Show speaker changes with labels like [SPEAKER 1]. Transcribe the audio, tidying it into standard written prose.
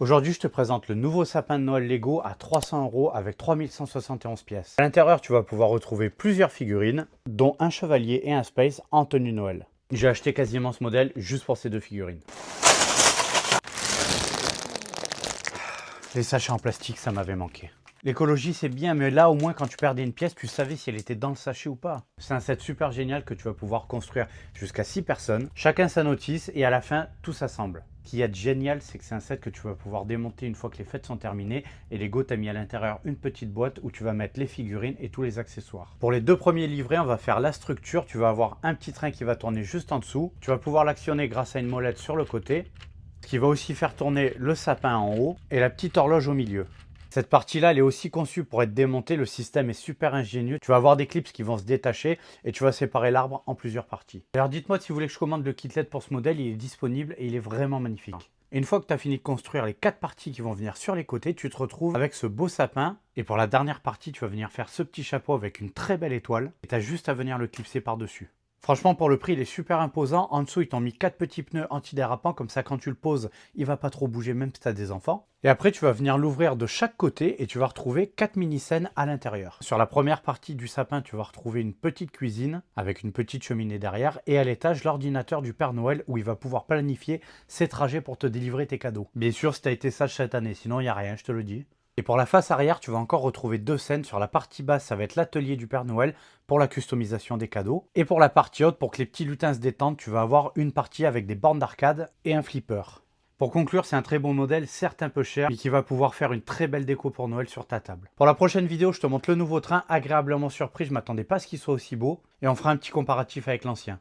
[SPEAKER 1] Aujourd'hui, je te présente le nouveau sapin de Noël Lego à 300 € avec 3171 pièces. À l'intérieur, tu vas pouvoir retrouver plusieurs figurines, dont un chevalier et un space en tenue Noël. J'ai acheté quasiment ce modèle juste pour ces deux figurines. Les sachets en plastique, ça m'avait manqué. L'écologie, c'est bien, mais là, au moins, quand tu perdais une pièce, tu savais si elle était dans le sachet ou pas. C'est un set super génial que tu vas pouvoir construire jusqu'à 6 personnes. Chacun sa notice et à la fin, tout s'assemble. Ce qui est génial, c'est que c'est un set que tu vas pouvoir démonter une fois que les fêtes sont terminées. Et Lego t'a mis à l'intérieur une petite boîte où tu vas mettre les figurines et tous les accessoires. Pour les deux premiers livrets, on va faire la structure. Tu vas avoir un petit train qui va tourner juste en dessous. Tu vas pouvoir l'actionner grâce à une molette sur le côté, ce qui va aussi faire tourner le sapin en haut et la petite horloge au milieu. Cette partie-là, elle est aussi conçue pour être démontée. Le système est super ingénieux. Tu vas avoir des clips qui vont se détacher et tu vas séparer l'arbre en plusieurs parties. Alors dites-moi si vous voulez que je commande le kitlet pour ce modèle. Il est disponible et il est vraiment magnifique. Et une fois que tu as fini de construire les 4 parties qui vont venir sur les côtés, tu te retrouves avec ce beau sapin. Et pour la dernière partie, tu vas venir faire ce petit chapeau avec une très belle étoile. Et tu as juste à venir le clipser par-dessus. Franchement, pour le prix, il est super imposant. En dessous, ils t'ont mis 4 petits pneus antidérapants. Comme ça, quand tu le poses, il ne va pas trop bouger, même si tu as des enfants. Et après, tu vas venir l'ouvrir de chaque côté et tu vas retrouver 4 mini-scènes à l'intérieur. Sur la première partie du sapin, tu vas retrouver une petite cuisine avec une petite cheminée derrière. Et à l'étage, l'ordinateur du Père Noël où il va pouvoir planifier ses trajets pour te délivrer tes cadeaux. Bien sûr, si tu as été sage cette année, sinon il n'y a rien, je te le dis. Et pour la face arrière, tu vas encore retrouver 2 scènes. Sur la partie basse, ça va être l'atelier du Père Noël pour la customisation des cadeaux. Et pour la partie haute, pour que les petits lutins se détendent, tu vas avoir une partie avec des bornes d'arcade et un flipper. Pour conclure, c'est un très bon modèle, certes un peu cher, mais qui va pouvoir faire une très belle déco pour Noël sur ta table. Pour la prochaine vidéo, je te montre le nouveau train, agréablement surpris, je ne m'attendais pas à ce qu'il soit aussi beau. Et on fera un petit comparatif avec l'ancien.